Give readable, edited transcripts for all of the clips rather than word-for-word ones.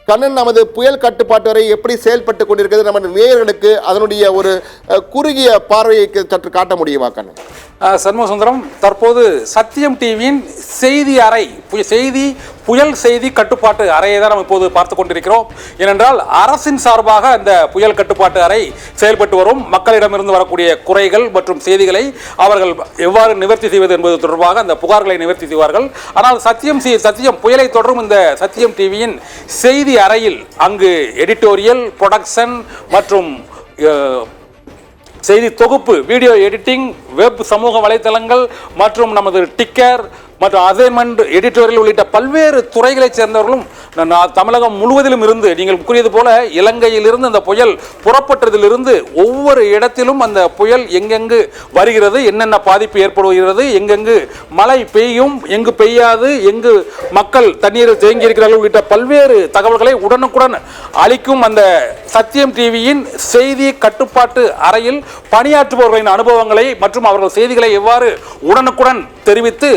கண்ணன், நமது புயல் கட்டுப்பாட்டு அறை எப்படி செயல்பட்டு கொண்டிருக்கிறது நமது நேயர்களுக்கு அதனுடைய ஒரு குறுகிய பார்வையை சற்று காட்ட முடியுமா கண்ணன்? சண்முகசுந்தரம், தற்போது சத்தியம் டிவியின் செய்தி அறை, புயல் செய்தி கட்டுப்பாட்டு அறையை தான் நம்ம இப்போது பார்த்து கொண்டிருக்கிறோம். ஏனென்றால் அரசின் சார்பாக அந்த புயல் கட்டுப்பாட்டு அறை செயல்பட்டு வரும். மக்களிடமிருந்து வரக்கூடிய குறைகள் மற்றும் செய்திகளை அவர்கள் எவ்வாறு நிவர்த்தி செய்வது என்பது தொடர்பாக அந்த புகார்களை நிவர்த்தி செய்வார்கள். ஆனால் சத்தியம் புயலை தொடரும் இந்த சத்தியம் டிவியின் செய்தி அறையில் அங்கு எடிட்டோரியல், ப்ரொடக்ஷன் மற்றும் செய்தி தொகுப்பு, வீடியோ எடிட்டிங், வெப் சமூக வலைத்தளங்கள் மற்றும் நமது டிக்கர் மற்றும் அசைன்மெண்ட், எடிட்டோரியல் உள்ளிட்ட பல்வேறு துறைகளைச் சேர்ந்தவர்களும் தமிழகம் முழுவதிலும் இருந்து, நீங்கள் கூறியது போல இலங்கையிலிருந்து அந்த புயல் புறப்பட்டதிலிருந்து ஒவ்வொரு இடத்திலும் அந்த புயல் எங்கெங்கு வருகிறது, என்னென்ன பாதிப்பு ஏற்படுகிறது, எங்கெங்கு மழை பெய்யும், எங்கு பெய்யாது, எங்கு மக்கள் தண்ணீரில் தேங்கி இருக்கிறார்கள் உள்ளிட்ட பல்வேறு தகவல்களை உடனுக்குடன் அளிக்கும் அந்த சத்தியம் டிவியின் செய்தி கட்டுப்பாட்டு அறையில் பணியாற்றுபவர்களின் அனுபவங்களை மற்றும் அவர்கள் செய்திகளை எவ்வாறு உடனுக்குடன் தெரிவித்து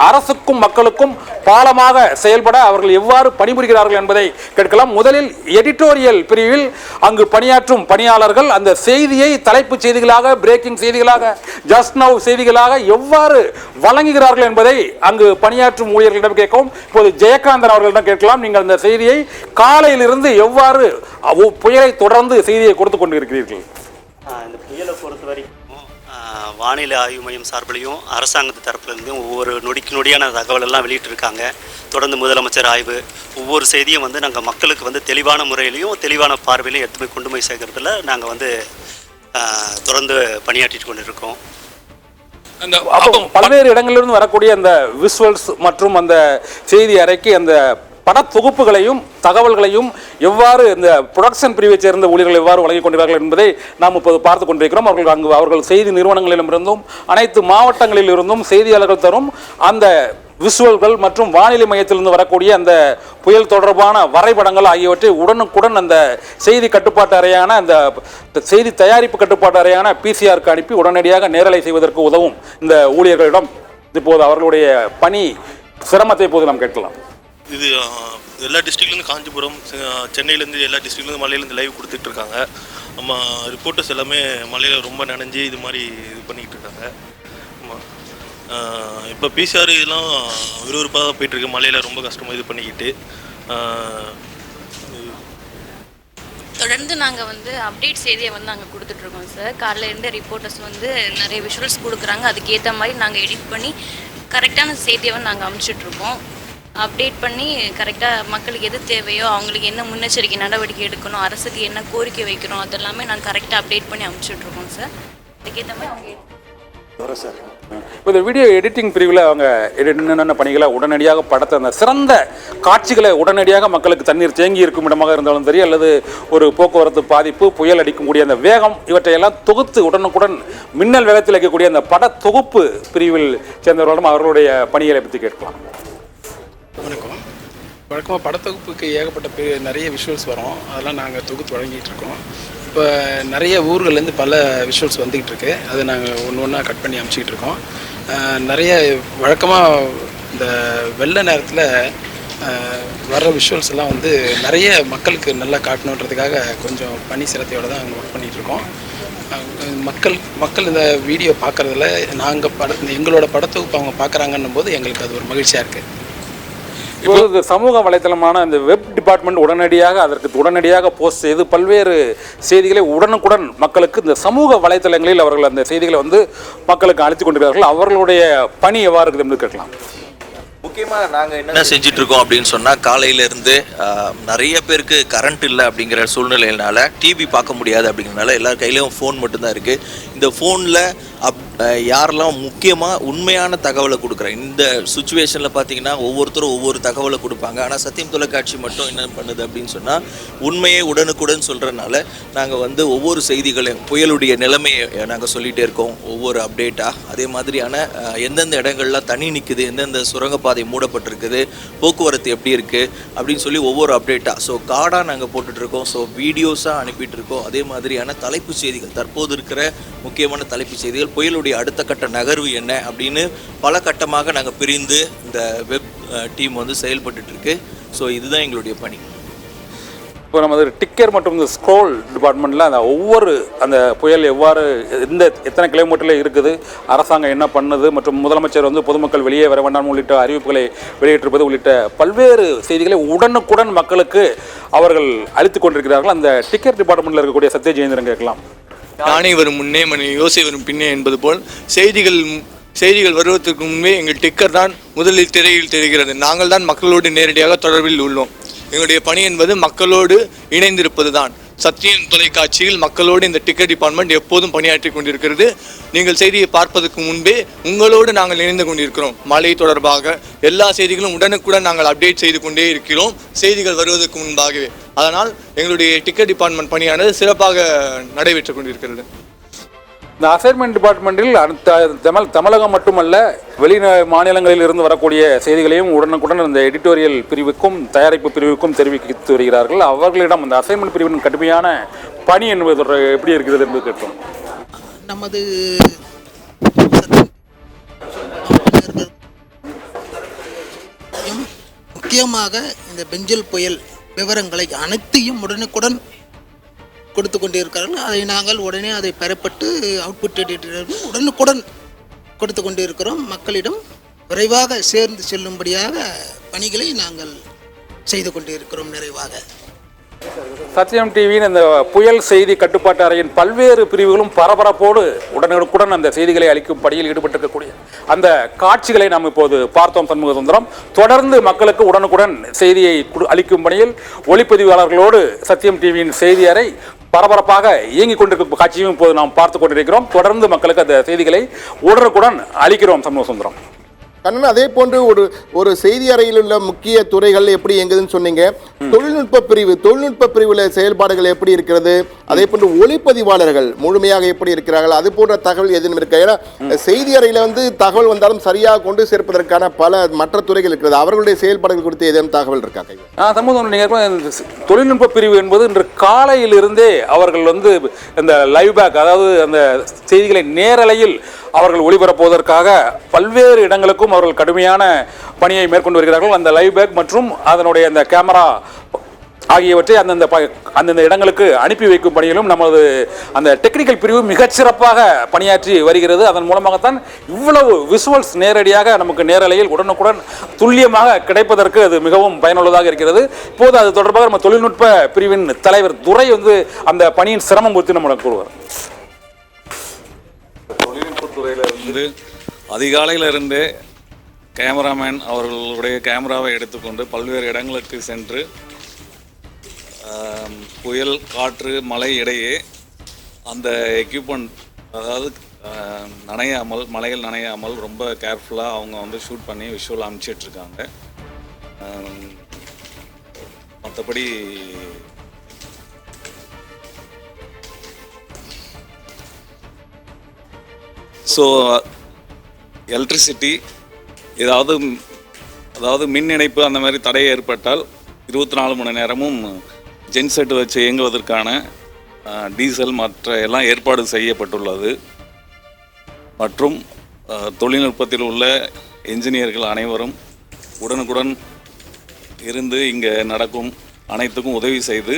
அரசுக்கும் மக்களுக்கும் பாலமாக செயல்பட அவர்கள் எவ்வாறு பணிபுரிகிறார்கள் என்பதை கேட்கலாம். முதலில் எடிட்டோரியல் பிரிவில் அங்கு பணியாற்றும் பணியாளர்கள் அந்த செய்தியை தலைப்புச் செய்திகளாக, பிரேக்கிங் செய்திகளாக, ஜஸ்ட் நவ் செய்திகளாக எவ்வாறு வழங்குகிறார்கள் என்பதை அங்கு பணியாற்றும் ஊழியர்களிடம் கேட்கவும். இப்போது ஜெயகாந்தன் அவர்களிடம் கேட்கலாம். நீங்கள் அந்த செய்தியை காலையிலிருந்து எவ்வாறு புயலை தொடர்ந்து செய்தியை கொடுத்து கொண்டிருக்கிறீர்கள்? இந்த புயலை பொறுத்த வரைக்கும் வானிலை ஆய்வு மையம் சார்பிலையும் அரசாங்கத்து தரப்புலேருந்தும் ஒவ்வொரு நொடியான தகவல் எல்லாம் வெளியிட்டிருக்காங்க. தொடர்ந்து முதலமைச்சர் ஆய்வு, ஒவ்வொரு செய்தியும் நாங்கள் மக்களுக்கு தெளிவான முறையிலையும் தெளிவான பார்வையிலையும் எடுத்து போய் கொண்டு போய் சேர்க்கறதுல நாங்கள் தொடர்ந்து பணியாற்றிட்டு கொண்டிருக்கோம். அந்த பல்வேறு இடங்களிலிருந்து வரக்கூடிய அந்த விஷுவல்ஸ் மற்றும் அந்த செய்தி அறைக்கு அந்த பட தொகுப்புகளையும் தகவல்களையும் எவ்வாறு இந்த புரொடக்ஷன் பிரிவை சேர்ந்த ஊழியர்கள் எவ்வாறு வழங்கிக் கொண்டிருக்கிறார்கள் என்பதை நாம் இப்போது பார்த்து கொண்டிருக்கிறோம். அவர்கள் செய்தி நிறுவனங்களிடமிருந்தும் அனைத்து மாவட்டங்களில் இருந்தும் செய்தியாளர்கள் தரும் அந்த விஷுவல்கள் மற்றும் வானிலை மையத்திலிருந்து வரக்கூடிய அந்த புயல் தொடர்பான வரைபடங்கள் ஆகியவற்றை உடனுக்குடன் அந்த செய்தி கட்டுப்பாட்டு அறையான அந்த செய்தி தயாரிப்பு கட்டுப்பாட்டு அறையான பிசிஆருக்கு அனுப்பி உடனடியாக நேரலை செய்வதற்கு உதவும் இந்த ஊழியர்களிடம் இப்போது அவர்களுடைய பணி சிரமத்தை இப்போது நாம் கேட்கலாம். இது எல்லா டிஸ்ட்ரிக்ட்லேருந்து, காஞ்சிபுரம், சென்னையிலேருந்து, எல்லா டிஸ்ட்ரிக்ட்லேருந்து மலையிலேருந்து லைவ் கொடுத்துட்ருக்காங்க. நம்ம ரிப்போர்ட்டர்ஸ் எல்லாமே மலையில் ரொம்ப நனைஞ்சு இது மாதிரி இது பண்ணிக்கிட்டு இருக்காங்க. ஆமாம், இப்போ பிசிஆர் இதெல்லாம் விறுவிறுப்பாக தான் போயிட்டுருக்கு. மலையில் ரொம்ப கஷ்டமாக இது பண்ணிக்கிட்டு தொடர்ந்து நாங்கள் அப்டேட் செய்தியை நாங்கள் கொடுத்துட்ருக்கோம் சார். காலையிலேருந்து ரிப்போர்ட்டர்ஸ் நிறைய விஷுவல்ஸ் கொடுக்குறாங்க. அதுக்கேற்ற மாதிரி நாங்கள் எடிட் பண்ணி கரெக்டான செய்தியை நாங்கள் அனுப்பிச்சிட்ருக்கோம். அப்டேட் பண்ணி கரெக்டாக மக்களுக்கு எது தேவையோ, அவங்களுக்கு என்ன முன்னெச்சரிக்கை நடவடிக்கை எடுக்கணும், அரசுக்கு என்ன கோரிக்கை வைக்கணும், அதெல்லாமே நாங்கள் கரெக்டாக அப்டேட் பண்ணி அனுப்பிச்சிட்ருக்கோம் சார். அதுக்கேற்ற மாதிரி அவங்க சார் இப்போ இந்த வீடியோ எடிட்டிங் பிரிவில் அவங்க என்னென்ன பணிகளை உடனடியாக படத்தை அந்த சிறந்த காட்சிகளை உடனடியாக மக்களுக்கு தண்ணீர் தேங்கி இருக்கும் இடமாக இருந்தாலும் சரி, அல்லது ஒரு போக்குவரத்து பாதிப்பு, புயல் அடிக்கக்கூடிய அந்த வேகம், இவற்றையெல்லாம் தொகுத்து உடனுக்குடன் மின்னல் வேகத்தில் வைக்கக்கூடிய அந்த பட தொகுப்பு பிரிவில் சேர்ந்தவர்களும் அவர்களுடைய பணிகளை பற்றி கேட்கலாம். வழக்கமாக படத்தொகுப்புக்கு ஏகப்பட்ட நிறைய விஷுவல்ஸ் வரும். அதெல்லாம் நாங்கள் தொகுத்து வழங்கிட்டு இருக்கோம். இப்போ நிறைய ஊர்கள்லேருந்து பல விஷுவல்ஸ் வந்துக்கிட்டு இருக்கு. அதை நாங்கள் ஒன்று ஒன்றா கட் பண்ணி அனுப்பிச்சிக்கிட்டு இருக்கோம். நிறைய வழக்கமாக இந்த வெள்ள நேரத்தில் வர்ற விஷுவல்ஸ் எல்லாம் நிறைய மக்களுக்கு நல்லா காட்டணுன்றதுக்காக கொஞ்சம் பணி சிரத்தையோடு தான் ஒர்க் பண்ணிகிட்ருக்கோம். மக்கள் இந்த வீடியோ பார்க்குறதுல எங்களோட படத்தொகுப்பு அவங்க பார்க்குறாங்கன்னும் போது எங்களுக்கு அது ஒரு மகிழ்ச்சியாக இருக்குது. இப்போது சமூக வலைத்தளமான இந்த வெப் டிபார்ட்மெண்ட் உடனடியாக போஸ்ட் செய்து பல்வேறு செய்திகளை உடனுக்குடன் மக்களுக்கு இந்த சமூக வலைத்தளங்களில் அவர்கள் அந்த செய்திகளை மக்களுக்கு அளித்துக் கொண்டிருக்கிறார்கள். அவர்களுடைய பணி எவ்வாறு இருக்குது என்று கேட்கலாம். முக்கியமாக நாங்கள் என்ன செஞ்சிட்ருக்கோம் அப்படின்னு சொன்னால், காலையிலேருந்து நிறைய பேருக்கு கரண்ட் இல்லை அப்படிங்கிற சூழ்நிலையினால டிவி பார்க்க முடியாது அப்படிங்கிறதுனால எல்லார் கையிலையும் ஃபோன் மட்டும்தான் இருக்குது. இந்த ஃபோனில் யாரெல்லாம் முக்கியமாக உண்மையான தகவலை கொடுக்குறாங்க. இந்த சுச்சுவேஷனில் பார்த்தீங்கன்னா ஒவ்வொருத்தரும் ஒவ்வொரு தகவலை கொடுப்பாங்க. ஆனால் சத்தியம் தொலைக்காட்சி மட்டும் என்ன பண்ணுது அப்படின்னு சொன்னால், உண்மையை உடனுக்குடன் சொல்கிறதுனால நாங்கள் ஒவ்வொரு செய்திகளையும் புயலுடைய நிலைமையை நாங்கள் சொல்லிகிட்டே இருக்கோம், ஒவ்வொரு அப்டேட்டாக. அதே மாதிரியான எந்தெந்த இடங்கள்லாம் தண்ணி நிற்குது, எந்தெந்த சுரங்கப்பாதை மூடப்பட்டிருக்குது, போக்குவரத்து எப்படி இருக்குது அப்படின்னு சொல்லி ஒவ்வொரு அப்டேட்டாக கார்டாக நாங்கள் போட்டுட்ருக்கோம். வீடியோஸாக அனுப்பிட்டுருக்கோம். அதே மாதிரியான தலைப்புச் செய்திகள், தற்போது இருக்கிற முக்கியமான தலைப்புச் செய்திகள், புயலுடைய அடுத்த கட்ட நகர்வு என்ன அப்படின்னு பல கட்டமாக நாங்கள் பிரிந்து இந்த வெப் டீம் செயல்பட்டு இருக்கு. இதுதான் எங்களுடைய பணி. இப்போ நமது டிக்கர் மற்றும் இந்த ஸ்க்ரோல் டிபார்ட்மெண்ட்டில் அந்த ஒவ்வொரு அந்த புயல் எவ்வாறு எத்தனை கிலோமீட்டரில் இருக்குது, அரசாங்கம் என்ன பண்ணுது, மற்றும் முதலமைச்சர் வந்து பொதுமக்கள் வெளியே வர வேண்டாம் உள்ளிட்ட அறிவிப்புகளை வெளியிட்டிருப்பது உள்ளிட்ட பல்வேறு செய்திகளை உடனுக்குடன் மக்களுக்கு அவர்கள் அளித்துக் கொண்டிருக்கிறார்கள். அந்த டிக்கர் டிபார்ட்மெண்ட்டில் இருக்கக்கூடிய சத்ய ஜெயேந்திரன் கேட்கலாம். யானை வரும் முன்னே யோசை வரும் பின்னே என்பது போல் செய்திகள் வருவதற்கு முன்பே எங்கள் டிக்கர் தான் முதலில் திரையில் தெரிகிறது. நாங்கள் தான் மக்களோடு நேரடியாக தொடர்பில் உள்ளோம். எங்களுடைய பணி என்பது மக்களோடு இணைந்திருப்பது தான். சத்தியம் தொலைக்காட்சியில் மக்களோடு இந்த டிக்கெட் டிபார்ட்மெண்ட் எப்போதும் பணியாற்றி கொண்டிருக்கிறது. நீங்கள் செய்தியை பார்ப்பதற்கு முன்பே உங்களோடு நாங்கள் இணைந்து கொண்டிருக்கிறோம். மழை தொடர்பாக எல்லா செய்திகளும் உடனுக்குடன் நாங்கள் அப்டேட் செய்து கொண்டே இருக்கிறோம், செய்திகள் வருவதற்கு முன்பாகவே. அதனால் எங்களுடைய டிக்கெட் டிபார்ட்மெண்ட் பணியானது சிறப்பாக நடைபெற்று கொண்டிருக்கிறது. இந்த அசைன்மெண்ட் டிபார்ட்மெண்ட்டில் தமிழகம் மட்டுமல்ல, வெளி மாநிலங்களில் இருந்து வரக்கூடிய செய்திகளையும் உடனுக்குடன் இந்த எடிட்டோரியல் பிரிவுக்கும் தயாரிப்பு பிரிவுக்கும் தெரிவித்து வருகிறார்கள். அவர்களிடம் அந்த அசைன்மெண்ட் பிரிவின் கடுமையான பணி என்பது எப்படி இருக்கிறது என்பது கேட்போம். நமது முக்கியமாக இந்த பெஞ்சல் புயல் விவரங்களை அனைத்தையும் உடனுக்குடன் கொடுத்து கொண்டிருக்கிறார்கள். அதை நாங்கள் உடனே அதை பெறப்பட்டு அவுட்புட் எடிட்டர்கள் உடனுக்குடன் கொடுத்து கொண்டிருக்கிறோம். மக்களிடம் விரைவாக சேர்ந்து செல்லும்படியாக பணிகளை நாங்கள் செய்து கொண்டிருக்கிறோம் நிறைவாக. சத்தியம் டிவியின் இந்த புயல் செய்தி கட்டுப்பாட்டு அறையின் பல்வேறு பிரிவுகளும் பரபரப்போடு உடனுக்குடன் அந்த செய்திகளை அளிக்கும் பணியில் ஈடுபட்டிருக்கக்கூடிய அந்த காட்சிகளை நாம் இப்போது பார்த்தோம். சண்முக சுந்தரம், தொடர்ந்து மக்களுக்கு உடனுக்குடன் செய்தியை அளிக்கும் பணியில் ஒளிப்பதிவாளர்களோடு சத்தியம் டிவியின் செய்தி அறை பரபரப்பாக இயங்கிக் கொண்டிருக்கும் காட்சியும் இப்போது நாம் பார்த்து கொண்டிருக்கிறோம். தொடர்ந்து மக்களுக்கு அந்த செய்திகளை உடனுக்குடன் அளிக்கிறோம். சண்முக சுந்தரம். கண்ணன், அதே போன்று ஒரு செய்தி அறையில் உள்ள முக்கிய துறைகள் எப்படி எங்குதுன்னு சொன்னீங்க. தொழில்நுட்ப பிரிவில் செயல்பாடுகள் எப்படி இருக்கிறது, அதே போன்று ஒளிப்பதிவாளர்கள் முழுமையாக எப்படி இருக்கிறார்கள், அது போன்ற தகவல் எதுவும் இருக்கா? ஏன்னா செய்தி அறையில் வந்து தகவல் வந்தாலும் சரியாக கொண்டு சேர்ப்பதற்கான பல மற்ற துறைகள் இருக்கிறது. அவர்களுடைய செயல்பாடுகள் குறித்து ஏதேனும் தகவல் இருக்கா? சமூகம் நீங்கள் தொழில்நுட்ப பிரிவு என்பது இன்று காலையிலிருந்தே அவர்கள் வந்து இந்த லைவ் பேக், அதாவது அந்த செய்திகளை நேரலையில் அவர்கள் ஒளிபரப்புவதற்காக பல்வேறு இடங்களுக்கும் அவர்கள் கடுமையான பணியை மேற்கொண்டு வருகிறார்கள். அந்த லைவ் பேக் மற்றும் அதனுடைய அந்த கேமரா ஆகியவற்றை அந்தந்த இடங்களுக்கு அனுப்பி வைக்கும் பணியிலும் நமது அந்த டெக்னிக்கல் பிரிவு மிகச்சிறப்பாக பணியாற்றி வருகிறது. அதன் மூலமாகத்தான் இவ்வளவு விஷுவல்ஸ் நேரடியாக நமக்கு நேரலையில் உடனுக்குடன் துல்லியமாக கிடைப்பதற்கு அது மிகவும் பயனுள்ளதாக இருக்கிறது. இப்போது அது தொடர்பாக நம்ம தொழில்நுட்ப பிரிவின் தலைவர் துரை வந்து அந்த பணியின் சிரமம் குறித்து நம்மளுக்கு கூறுவார். தொழில்நுட்பத்துறையில் வந்து அதிகாலையிலிருந்தே கேமராமேன் அவர்களுடைய கேமராவை எடுத்துக்கொண்டு பல்வேறு இடங்களுக்கு சென்று புயல், காற்று, மழை இடையே அந்த எக்யூப்மெண்ட், அதாவது மழையில் நனையாமல் ரொம்ப கேர்ஃபுல்லாக அவங்க வந்து ஷூட் பண்ணி விஷுவல் அனுப்பிச்சிட்ருக்காங்க. மற்றபடி ஸோ எலக்ட்ரிசிட்டி அதாவது மின் இணைப்பு அந்த மாதிரி தடை ஏற்பட்டால் 24 மணி நேரமும் ஜென்செட் வச்சு இயங்குவதற்கான டீசல் மற்ற எல்லாம் ஏற்பாடு செய்யப்பட்டுள்ளது. மற்றும் தொழில்நுட்பத்தில் உள்ள என்ஜினியர்கள் அனைவரும் உடனுக்குடன் இருந்து இங்கே நடக்கும் அனைத்துக்கும் உதவி செய்து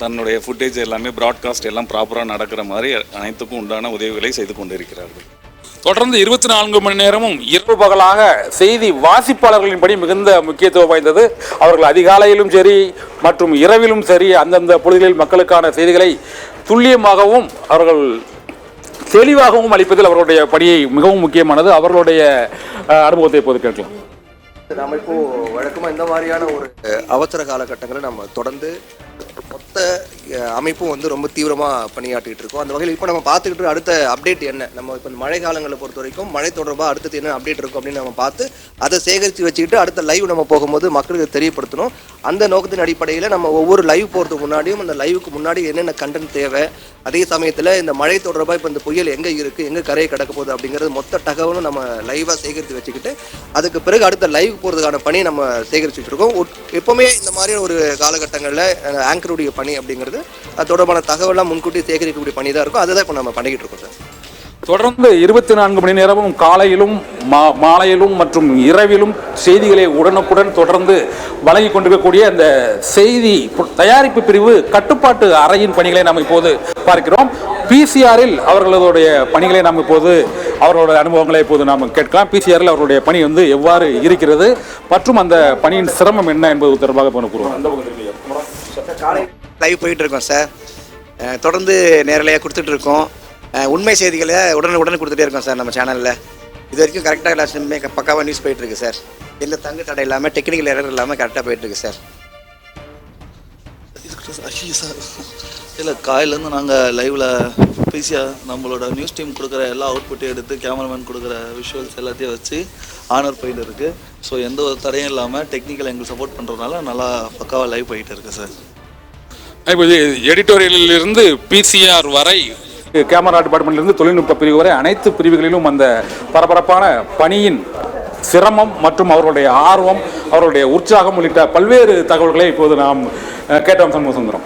தன்னுடைய ஃபுட்டேஜ் எல்லாமே ப்ராட்காஸ்ட் எல்லாம் ப்ராப்பராக நடக்கிற மாதிரி அனைத்துக்கும் உண்டான உதவிகளை செய்து கொண்டிருக்கிறார்கள். தொடர்ந்து 24 மணி நேரமும் இரவு பகலாக செய்தி வாசிப்பாளர்களின் படி மிகுந்த முக்கியத்துவம் வாய்ந்தது. அவர்கள் அதிகாலையிலும் சரி மற்றும் இரவிலும் சரி அந்தந்த பொழுதுகளில் மக்களுக்கான செய்திகளை துல்லியமாகவும் அவர்கள் தெளிவாகவும் அளிப்பதில் அவர்களுடைய பணியை மிகவும் முக்கியமானது. அவர்களுடைய அனுபவத்தை இப்போது கேட்கலாம். நம்ம இப்போ வழக்கமாக இந்த மாதிரியான ஒரு அவசர காலகட்டங்களை நம்ம தொடர்ந்து மொத்த அமைப்பும் வந்து ரொம்ப தீவிரமாக பணியாற்றிட்டு இருக்கோம். அந்த வகையில் இப்போ நம்ம பார்த்துக்கிட்டு அடுத்த அப்டேட் என்ன, நம்ம இப்போ இந்த மழை காலங்களை பொறுத்த வரைக்கும் மழை தொடர்பாக அடுத்தது என்ன அப்டேட் இருக்கும் அப்படின்னு நம்ம பார்த்து அதை சேகரித்து வச்சுக்கிட்டு அடுத்த லைவ் நம்ம போகும்போது மக்களுக்கு தெரியப்படுத்தணும். அந்த நோக்கத்தின் அடிப்படையில் நம்ம ஒவ்வொரு லைவ் போகிறதுக்கு முன்னாடியும் அந்த லைவுக்கு முன்னாடி என்னென்ன கண்டென்ட் தேவை, அதே சமயத்தில் இந்த மழை தொடர்பாக இப்போ இந்த புயல் எங்கே இருக்குது, எங்கே கரையை கடக்க போகுது அப்படிங்கிறது மொத்த தகவலும் நம்ம லைவாக சேகரித்து வச்சுக்கிட்டு அதுக்கு பிறகு அடுத்த லைவ் போகிறதுக்கான பணி நம்ம சேகரித்து வச்சுருக்கோம். எப்போவுமே இந்த மாதிரியான ஒரு காலகட்டங்களில் ஆங்கருடைய பணி அப்படிங்கிறது அது தொடர்பான தகவலாம் முன்கூட்டி சேகரிக்கக்கூடிய பணி தான் இருக்கும். அதை தான் இப்போ நம்ம பண்ணிக்கிட்டு இருக்கோம் சார். தொடர்ந்து 24 மணி நேரமும் காலையிலும் மாலையிலும் மற்றும் இரவிலும் செய்திகளை உடனுக்குடன் தொடர்ந்து வழங்கி கொண்டிருக்கக்கூடிய அந்த செய்தி தயாரிப்பு பிரிவு கட்டுப்பாட்டு அறையின் பணிகளை நாம் இப்போது பார்க்கிறோம். பிசிஆரில் அவர்களுடைய பணிகளை நாம் இப்போது அவர்களுடைய அனுபவங்களை இப்போது நாம் கேட்கலாம். பிசிஆரில் அவருடைய பணி வந்து எவ்வாறு இருக்கிறது மற்றும் அந்த பணியின் சிரமம் என்ன என்பது தொடர்பாக கூறுவோம். லைவ் போயிட்டு இருக்கோம் சார், தொடர்ந்து நேரலையாக கொடுத்துட்டு இருக்கோம். உண்மை செய்திகளை உடனுக்குடன் கொடுத்துட்டே இருக்கோம் சார் நம்ம சேனலில். இது வரைக்கும் கரெக்டாக எல்லாமே பக்காவாக நியூஸ் போயிட்டுருக்கு சார். எந்த தங்கு தடை இல்லாமல் டெக்னிக்கல் எரர் இல்லாமல் கரெக்டாக போயிட்டுருக்கு சார். இல்லை, காலையிலேருந்து நாங்கள் லைவில் பிசிஆர் நம்மளோட நியூஸ் டீம் கொடுக்குற எல்லா அவுட்புட்டையும் எடுத்து கேமராமேன் கொடுக்குற விஷுவல்ஸ் எல்லாத்தையும் வச்சு ஆனர் போயிட்டு இருக்குது. ஸோ எந்த ஒரு தடையும் இல்லாமல் டெக்னிக்கல் எங்களுக்கு சப்போர்ட் பண்ணுறதுனால நல்லா பக்காவாக லைவ் போயிட்டு இருக்குது சார். இப்போ எடிட்டோரியலிருந்து பிசிஆர் வரை, கேமரா டிபார்ட்மெண்ட்லேருந்து தொழில்நுட்ப பிரிவு வரை அனைத்து பிரிவுகளிலும் அந்த பரபரப்பான பணியின் சிரமம் மற்றும் அவர்களுடைய ஆர்வம், அவர்களுடைய உற்சாகம் உள்ளிட்ட பல்வேறு தகவல்களை இப்போது நாம் கேட்டோம். சண்முக சுந்தரம்.